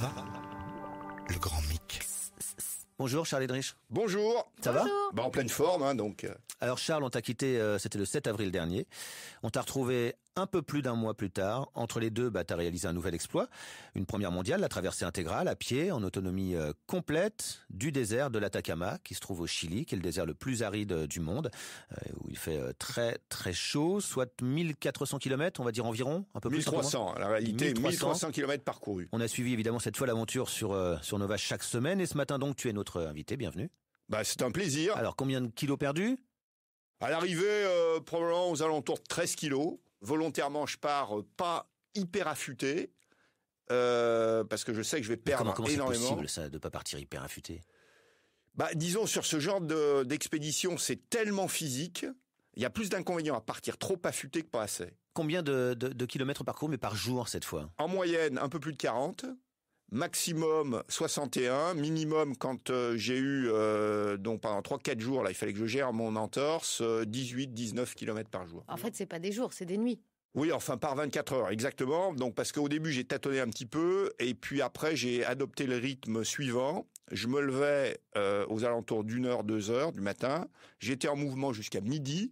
va, le grand Mick. Bonjour Charles Edrich. Bonjour. Ça va ? En pleine forme, donc. Alors Charles, on t'a quitté, c'était le 7 avril dernier. On t'a retrouvé un peu plus d'un mois plus tard. Entre les deux, t'as réalisé un nouvel exploit. Une première mondiale, la traversée intégrale, à pied, en autonomie complète, du désert de l'Atacama, qui se trouve au Chili, qui est le désert le plus aride du monde, où il fait très très chaud, soit 1400 km, on va dire environ, un peu plus. 1300, la réalité, 1300 km parcourus. On a suivi évidemment cette folle aventure sur Nova chaque semaine, et ce matin donc, tu es notre invité, bienvenue. C'est un plaisir. Alors, combien de kilos perdus ? À l'arrivée, probablement aux alentours de 13 kilos. Volontairement, je pars pas hyper affûté, parce que je sais que je vais perdre comment énormément. C'est possible, ça, de pas partir hyper affûté ? Disons, sur ce genre d'expédition, c'est tellement physique, il y a plus d'inconvénients à partir trop affûté que pas assez. Combien de kilomètres parcourus, mais par jour cette fois ? En moyenne, un peu plus de 40. Maximum 61, minimum quand j'ai eu, donc pendant 3-4 jours, là, il fallait que je gère mon entorse, 18-19 km par jour. En fait, c'est pas des jours, c'est des nuits. Oui, enfin par 24 heures, exactement. Donc parce qu'au début, j'ai tâtonné un petit peu, et puis après, j'ai adopté le rythme suivant. Je me levais aux alentours d'1h, 2h du matin. J'étais en mouvement jusqu'à midi.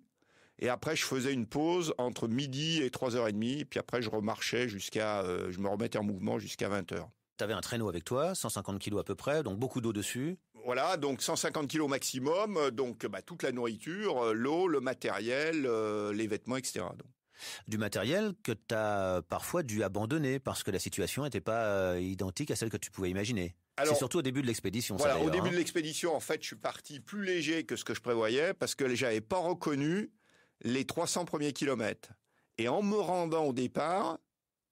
Et après, je faisais une pause entre midi et 3h30. Et puis après, je remarchais je me remettais en mouvement jusqu'à 20h. Tu avais un traîneau avec toi, 150 kilos à peu près, donc beaucoup d'eau dessus. Voilà, donc 150 kilos maximum, donc toute la nourriture, l'eau, le matériel, les vêtements, etc. Donc. Du matériel que tu as parfois dû abandonner parce que la situation n'était pas identique à celle que tu pouvais imaginer. Alors, c'est surtout au début de l'expédition. Voilà, ça, au début de l'expédition, en fait, je suis parti plus léger que ce que je prévoyais parce que j'avais pas reconnu les 300 premiers kilomètres. Et en me rendant au départ...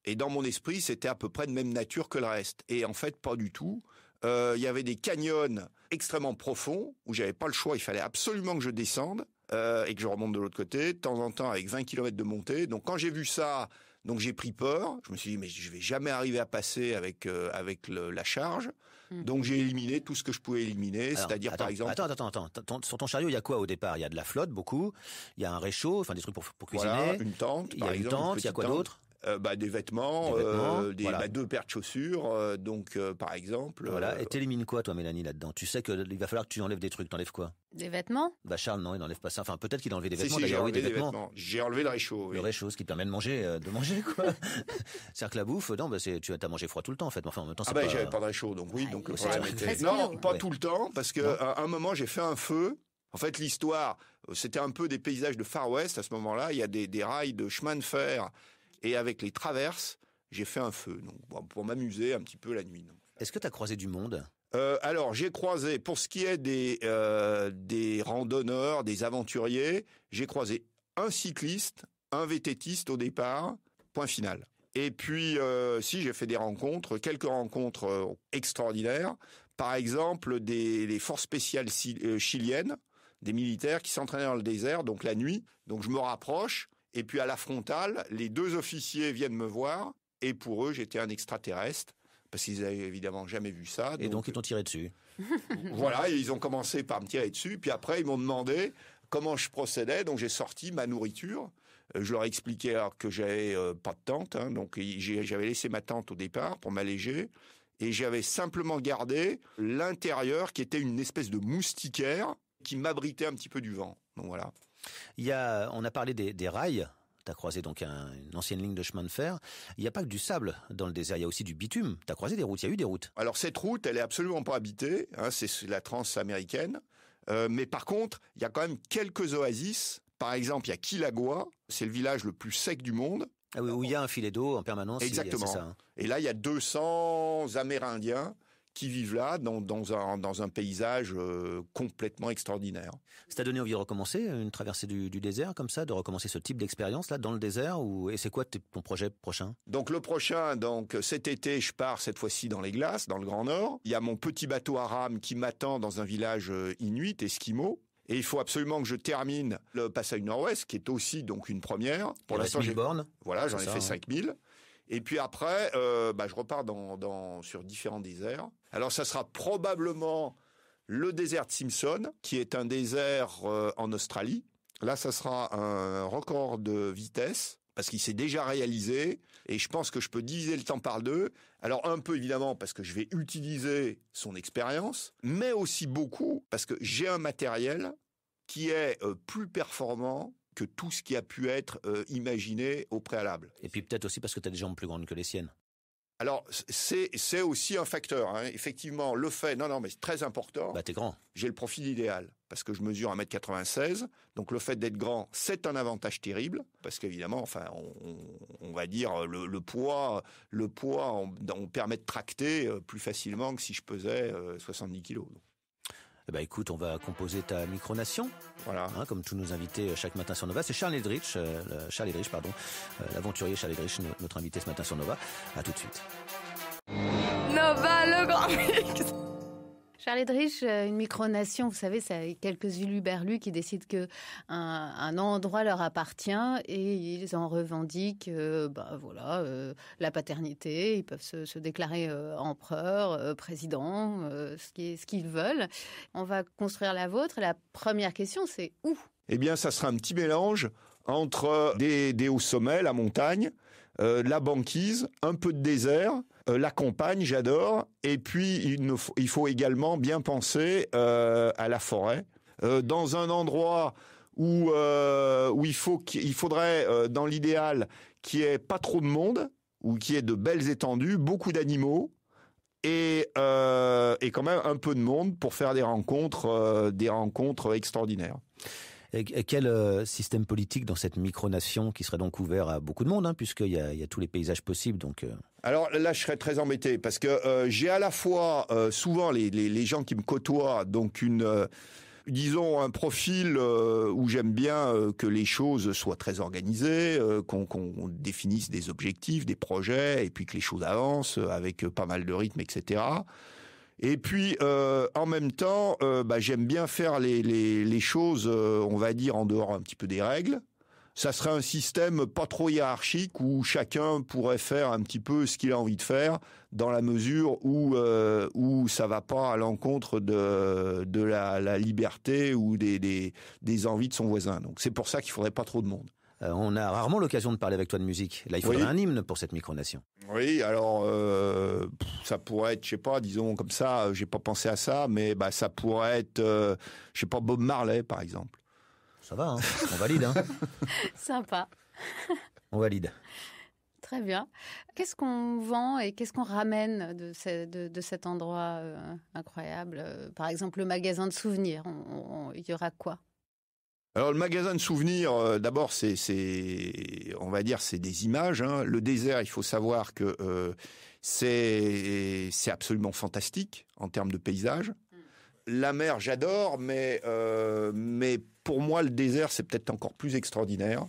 Et dans mon esprit, c'était à peu près de même nature que le reste. Et en fait, pas du tout. Il y avait des canyons extrêmement profonds où j'avais pas le choix. Il fallait absolument que je descende et que je remonte de l'autre côté, de temps en temps avec 20 km de montée. Donc quand j'ai vu ça, donc j'ai pris peur. Je me suis dit, mais je vais jamais arriver à passer avec la charge. Donc j'ai éliminé tout ce que je pouvais éliminer, c'est-à-dire par exemple... Attends. Sur ton chariot, il y a quoi au départ ? Il y a de la flotte, beaucoup. Il y a un réchaud, enfin des trucs pour cuisiner. Voilà, une tente, il y a une tente, il y a quoi d'autre ? Des vêtements, voilà. 2 paires de chaussures, par exemple. Voilà. Et t'élimines quoi, toi, Mélanie, là-dedans ? Tu sais qu'il va falloir que tu enlèves des trucs. T'enlèves quoi ? Des vêtements ? Charles, non, il n'enlève pas ça. Enfin, peut-être qu'il a enlevé des vêtements. J'ai enlevé des vêtements. J'ai enlevé le réchaud. Le réchaud, ce qui te permet de manger, quoi. C'est-à-dire que la bouffe, non, tu as mangé froid tout le temps, en fait. Enfin, en même temps, j'avais pas de réchaud, donc oui. Donc le problème était... Tout le temps, parce que à un moment, j'ai fait un feu. En fait, l'histoire, c'était un peu des paysages de Far West. À ce moment-là, il y a des rails de chemin de fer. Et avec les traverses, j'ai fait un feu, donc pour m'amuser un petit peu la nuit. Est-ce que tu as croisé du monde ? Alors, j'ai croisé, pour ce qui est des randonneurs, des aventuriers, j'ai croisé un cycliste, un vététiste au départ, point final. Et puis, j'ai fait quelques rencontres extraordinaires. Par exemple, les forces spéciales chiliennes, des militaires qui s'entraînaient dans le désert, donc la nuit. Donc, je me rapproche. Et puis à la frontale, les 2 officiers viennent me voir, et pour eux, j'étais un extraterrestre, parce qu'ils n'avaient évidemment jamais vu ça. Et donc ils t'ont tiré dessus. Voilà, ils ont commencé par me tirer dessus, puis après ils m'ont demandé comment je procédais, donc j'ai sorti ma nourriture. Je leur ai expliqué alors que j'avais pas de tente, donc j'avais laissé ma tente au départ pour m'alléger, et j'avais simplement gardé l'intérieur qui était une espèce de moustiquaire qui m'abritait un petit peu du vent. Donc voilà. On a parlé des rails. Tu as croisé donc une ancienne ligne de chemin de fer. Il n'y a pas que du sable dans le désert, il y a aussi du bitume. Tu as croisé des routes, il y a eu des routes. Alors cette route, elle est absolument pas habitée, c'est la transaméricaine. Mais par contre, il y a quand même quelques oasis. Par exemple, il y a Quilagua, c'est le village le plus sec du monde. Ah oui, où il y a un filet d'eau en permanence. Exactement. C'est ça, Et là, il y a 200 Amérindiens qui vivent là, dans un paysage complètement extraordinaire. Ça t'a donné envie de recommencer une traversée du désert comme ça, de recommencer ce type d'expérience là dans le désert et c'est quoi ton projet prochain ? Donc le prochain, cet été, je pars cette fois-ci dans les glaces, dans le Grand Nord. Il y a mon petit bateau à rame qui m'attend dans un village inuit, esquimau. Et il faut absolument que je termine le passage nord-ouest, qui est aussi donc une première. Pour l'instant, j'ai bornes. Voilà, j'en ai fait 5000. Et puis après, je repars sur différents déserts. Alors, ça sera probablement le désert de Simpson, qui est un désert en Australie. Là, ça sera un record de vitesse parce qu'il s'est déjà réalisé, et je pense que je peux diviser le temps par 2. Alors un peu évidemment parce que je vais utiliser son expérience, mais aussi beaucoup parce que j'ai un matériel qui est plus performant que tout ce qui a pu être imaginé au préalable. Et puis peut-être aussi parce que tu as des jambes plus grandes que les siennes. Alors, c'est aussi un facteur. Hein. Effectivement, le fait... Non, mais c'est très important. Bah, t'es grand. J'ai le profil idéal, parce que je mesure 1m96. Donc, le fait d'être grand, c'est un avantage terrible. Parce qu'évidemment, enfin, on va dire, le poids on permet de tracter plus facilement que si je pesais 70 kilos. Eh ben, écoute, on va composer ta micronation. Voilà. Hein, comme tous nos invités chaque matin sur Nova. C'est Charles Eldritch, l'aventurier Charles Eldritch, notre invité ce matin sur Nova. À tout de suite. Nova, le grand mix. Charles Eldritch, une micronation, vous savez, c'est quelques huluberlus qui décident que un endroit leur appartient et ils en revendiquent la paternité. Ils peuvent se déclarer empereur, président, ce qu'ils veulent. On va construire la vôtre. La première question, c'est où ? Eh bien, ça sera un petit mélange entre des hauts sommets, la montagne, la banquise, un peu de désert, la campagne, j'adore. Et puis, il faut également bien penser à la forêt. Dans un endroit où il faudrait, dans l'idéal, qu'il n'y ait pas trop de monde, ou qu'il y ait de belles étendues, beaucoup d'animaux, et quand même un peu de monde pour faire des rencontres extraordinaires. Et quel système politique dans cette micronation qui serait donc ouvert à beaucoup de monde, hein, puisqu'il y a tous les paysages possibles. Donc, Alors là, je serais très embêté parce que j'ai à la fois souvent les gens qui me côtoient, donc disons un profil où j'aime bien que les choses soient très organisées, qu'on définisse des objectifs, des projets, et puis que les choses avancent avec pas mal de rythme, etc. Et puis, en même temps, j'aime bien faire les choses, on va dire, en dehors un petit peu des règles. Ça serait un système pas trop hiérarchique où chacun pourrait faire un petit peu ce qu'il a envie de faire dans la mesure où ça va pas à l'encontre de la liberté ou des envies de son voisin. Donc, c'est pour ça qu'il faudrait pas trop de monde. On a rarement l'occasion de parler avec toi de musique. Là, il faudrait un hymne pour cette micronation. Oui, alors ça pourrait être, je sais pas, disons comme ça, j'ai pas pensé à ça, mais ça pourrait être, je sais pas, Bob Marley par exemple. Ça va, hein, on valide. Hein. Sympa. On valide. Très bien. Qu'est-ce qu'on vend et qu'est-ce qu'on ramène de cet endroit incroyable ? Par exemple, le magasin de souvenirs, il y aura quoi ? Alors le magasin de souvenirs, d'abord on va dire c'est des images. Hein. Le désert, il faut savoir que c'est absolument fantastique en termes de paysage. La mer, j'adore, mais pour moi le désert c'est peut-être encore plus extraordinaire.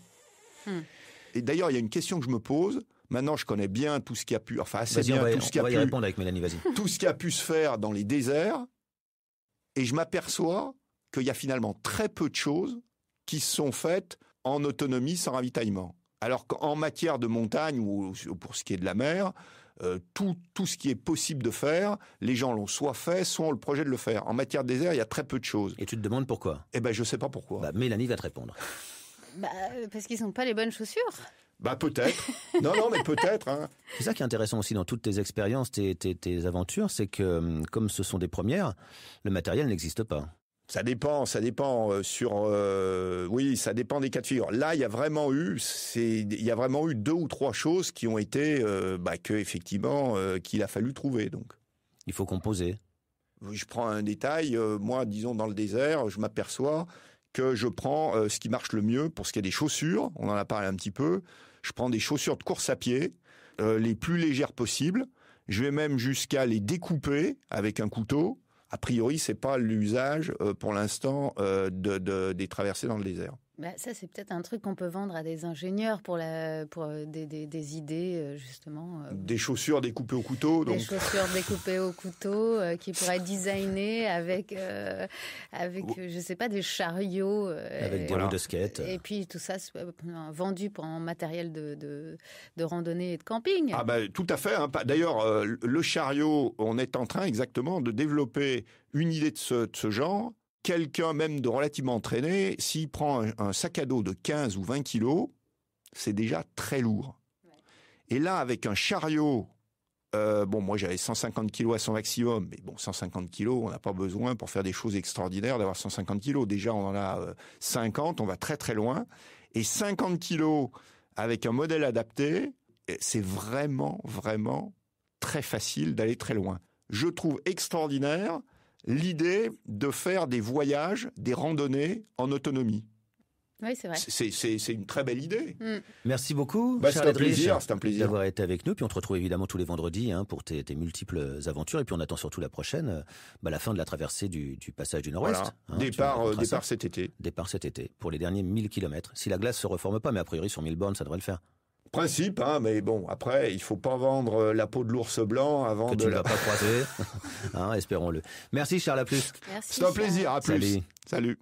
Et d'ailleurs il y a une question que je me pose. Maintenant je connais bien tout ce qui a pu, enfin assez bien tout ce qui a pu. On va y répondre avec Mélanie, vas-y. Tout ce qui a pu se faire dans les déserts, et je m'aperçois qu'il y a finalement très peu de choses qui sont faites en autonomie sans ravitaillement. Alors qu'en matière de montagne ou pour ce qui est de la mer, tout ce qui est possible de faire, les gens l'ont soit fait, soit ont le projet de le faire. En matière de désert, il y a très peu de choses. Et tu te demandes pourquoi ? Eh ben, je sais pas pourquoi. Mélanie va te répondre. Parce qu'ils n'ont pas les bonnes chaussures. Peut-être. Non, mais peut-être. Hein. C'est ça qui est intéressant aussi dans toutes tes expériences, tes aventures, c'est que comme ce sont des premières, le matériel n'existe pas. Ça dépend ça dépend des cas de figure. Là, il y a vraiment eu 2 ou 3 choses qui ont été qu'il a fallu trouver. Donc, il faut composer. Je prends un détail. Moi, disons dans le désert, je m'aperçois que je prends ce qui marche le mieux pour ce qui est des chaussures. On en a parlé un petit peu. Je prends des chaussures de course à pied, les plus légères possibles. Je vais même jusqu'à les découper avec un couteau. A priori, c'est pas l'usage pour l'instant des traversées dans le désert. Ça, c'est peut-être un truc qu'on peut vendre à des ingénieurs pour des idées, justement. Des chaussures découpées au couteau. Donc. Des chaussures découpées au couteau qui pourraient être designées avec je sais pas, des chariots. Avec des roues de skate. Et puis tout ça vendu en matériel de randonnée et de camping. Tout à fait. Hein. D'ailleurs, le chariot, on est en train exactement de développer une idée de ce genre. Quelqu'un même de relativement entraîné, s'il prend un sac à dos de 15 ou 20 kilos, c'est déjà très lourd. Et là, avec un chariot, moi j'avais 150 kilos à son maximum, mais bon, 150 kilos, on n'a pas besoin pour faire des choses extraordinaires d'avoir 150 kilos. Déjà, on en a 50, on va très très loin. Et 50 kilos avec un modèle adapté, c'est vraiment, vraiment très facile d'aller très loin. Je trouve extraordinaire l'idée de faire des voyages, des randonnées en autonomie. Oui, c'est vrai. C'est une très belle idée. Merci beaucoup, C'est Charles un Edrich, plaisir, c'est un plaisir. d'avoir été avec nous. Puis on te retrouve évidemment tous les vendredis pour tes multiples aventures. Et puis on attend surtout la prochaine, la fin de la traversée du passage du Nord-Ouest. Voilà. Départ cet été. Départ cet été, pour les derniers 1000 km. Si la glace se reforme pas, mais a priori sur 1000 bornes, ça devrait le faire. Principe, mais bon, après, il faut pas vendre la peau de l'ours blanc avant que de tu ne vas pas croiser. Espérons-le. Merci Charles, à plus. Merci, c'est un plaisir, à plus. Salut. Salut.